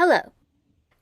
Hello.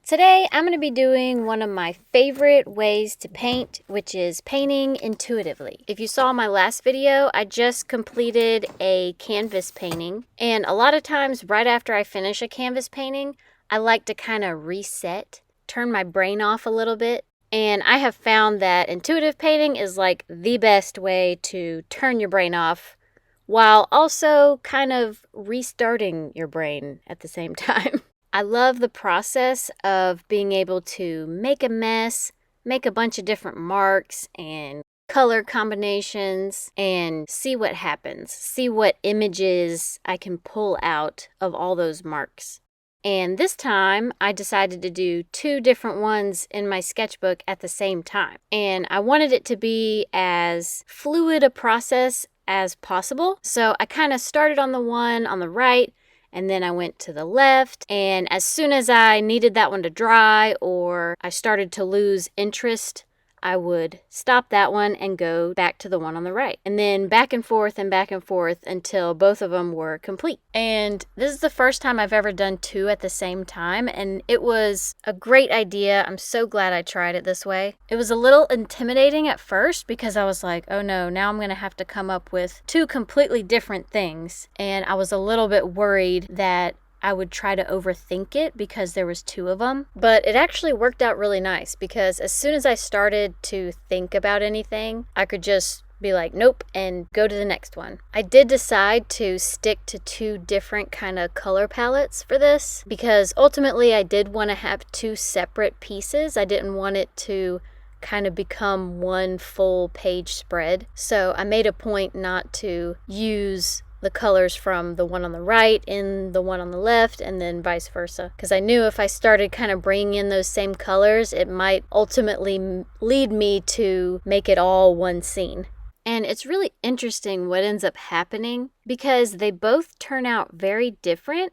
Today I'm going to be doing one of my favorite ways to paint, which is painting intuitively. If you saw my last video, I just completed a canvas painting, and a lot of times right after I finish a canvas painting, I like to kind of reset, turn my brain off a little bit, and I have found that intuitive painting is like the best way to turn your brain off while also kind of restarting your brain at the same time. I love the process of being able to make a mess, make a bunch of different marks and color combinations, and see what happens, see what images I can pull out of all those marks. And this time, I decided to do 2 different ones in my sketchbook at the same time. And I wanted it to be as fluid a process as possible. So I kind of started on the one on the right, and then I went to the left, and as soon as I needed that one to dry or I started to lose interest, I would stop that one and go back to the one on the right. And then back and forth until both of them were complete. And this is the first time I've ever done 2 at the same time, and it was a great idea. I'm so glad I tried it this way. It was a little intimidating at first because I was like, oh no, now I'm going to have to come up with 2 completely different things. And I was a little bit worried that I would try to overthink it because there was 2 of them. But it actually worked out really nice because as soon as I started to think about anything, I could just be like, nope, and go to the next one. I did decide to stick to 2 different kind of color palettes for this because ultimately I did want to have 2 separate pieces. I didn't want it to kind of become one full page spread. So I made a point not to use the colors from the one on the right in the one on the left, and then vice versa. Because I knew if I started kind of bringing in those same colors, it might ultimately lead me to make it all one scene. And it's really interesting what ends up happening because they both turn out very different,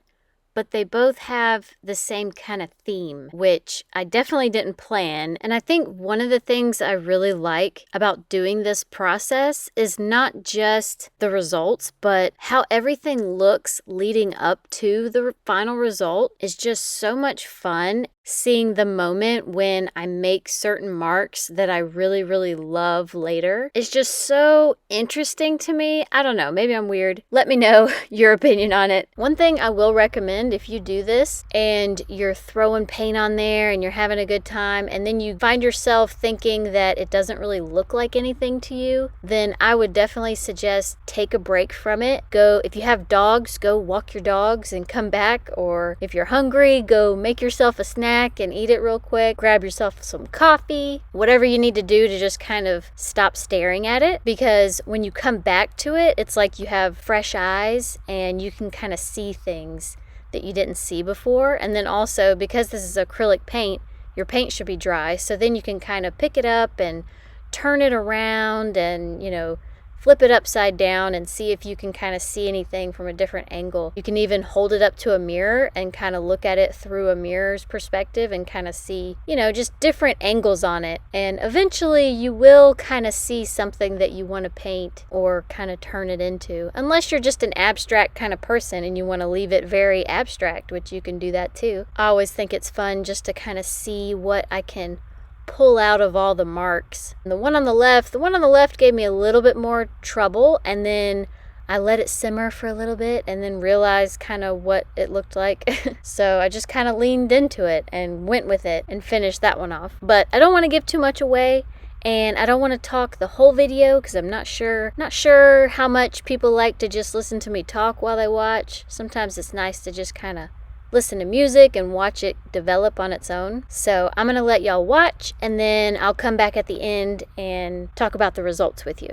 but they both have the same kind of theme, which I definitely didn't plan. And I think one of the things I really like about doing this process is not just the results, but how everything looks leading up to the final result is just so much fun. Seeing the moment when I make certain marks that I really, really love later is just so interesting to me. I don't know, maybe I'm weird. Let me know your opinion on it. One thing I will recommend if you do this and you're throwing paint on there and you're having a good time and then you find yourself thinking that it doesn't really look like anything to you, then I would definitely suggest take a break from it. Go, if you have dogs, go walk your dogs and come back, or if you're hungry, go make yourself a snack and eat it real quick. Grab yourself some coffee, whatever you need to do to just kind of stop staring at it, because when you come back to it, it's like you have fresh eyes and you can kind of see things that you didn't see before. And then also, because this is acrylic paint, your paint should be dry, so then you can kind of pick it up and turn it around and, flip it upside down and see if you can kind of see anything from a different angle. You can even hold it up to a mirror and kind of look at it through a mirror's perspective and kind of see, just different angles on it. And eventually you will kind of see something that you want to paint or kind of turn it into. Unless you're just an abstract kind of person and you want to leave it very abstract, which you can do that too. I always think it's fun just to kind of see what I can pull out of all the marks. And the one on the left gave me a little bit more trouble, and then I let it simmer for a little bit and then realized kind of what it looked like. So I just kind of leaned into it and went with it and finished that one off. But I don't want to give too much away, and I don't want to talk the whole video because I'm not sure how much people like to just listen to me talk while they watch. Sometimes it's nice to just kind of listen to music and watch it develop on its own. So I'm going to let y'all watch, and then I'll come back at the end and talk about the results with you.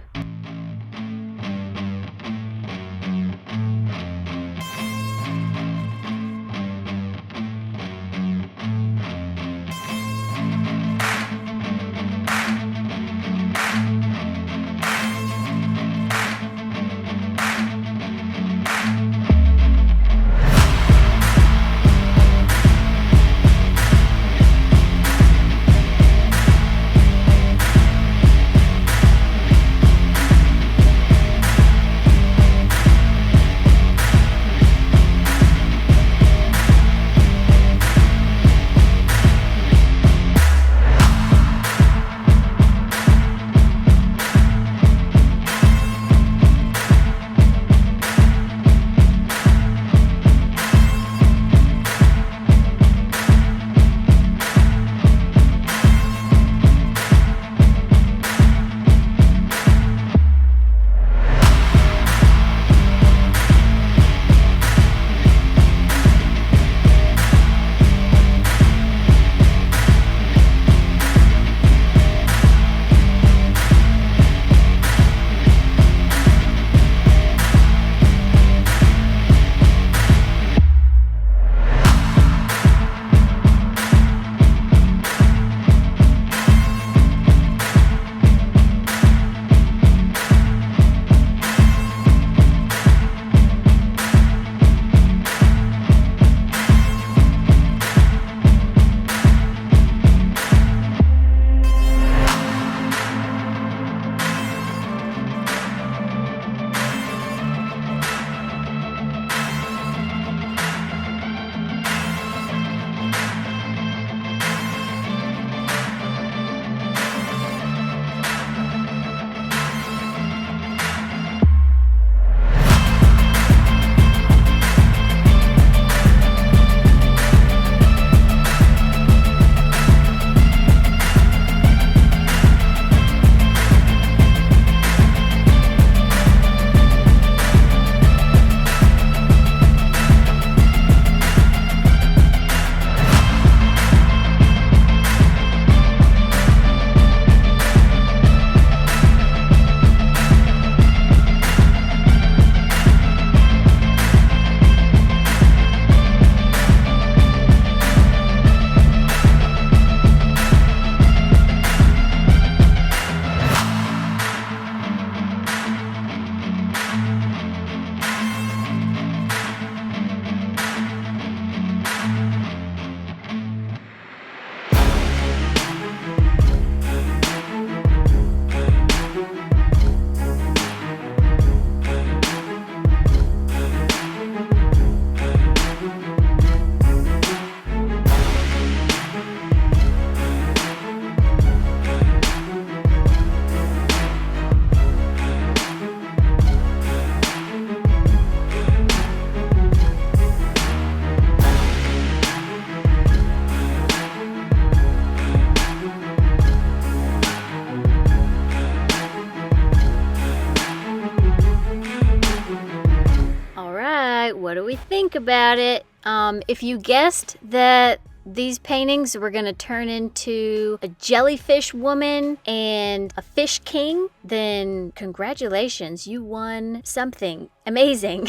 what do we think about it? If you guessed that these paintings were gonna turn into a jellyfish woman and a fish king, then congratulations, you won something amazing.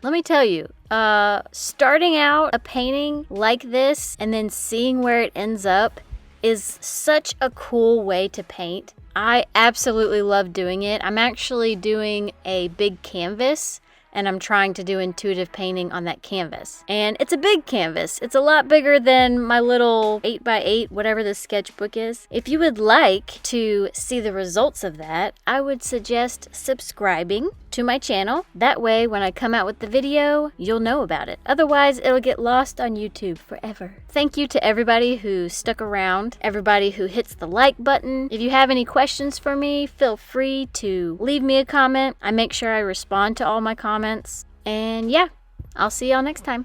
Let me tell you, starting out a painting like this and then seeing where it ends up is such a cool way to paint. I absolutely love doing it. I'm actually doing a big canvas, and I'm trying to do intuitive painting on that canvas. And it's a big canvas. It's a lot bigger than my little 8x8, whatever the sketchbook is. If you would like to see the results of that, I would suggest subscribing to my channel. That way, when I come out with the video, you'll know about it. Otherwise, it'll get lost on YouTube forever. Thank you to everybody who stuck around, everybody who hits the like button. If you have any questions for me, feel free to leave me a comment. I make sure I respond to all my comments. And yeah, I'll see y'all next time.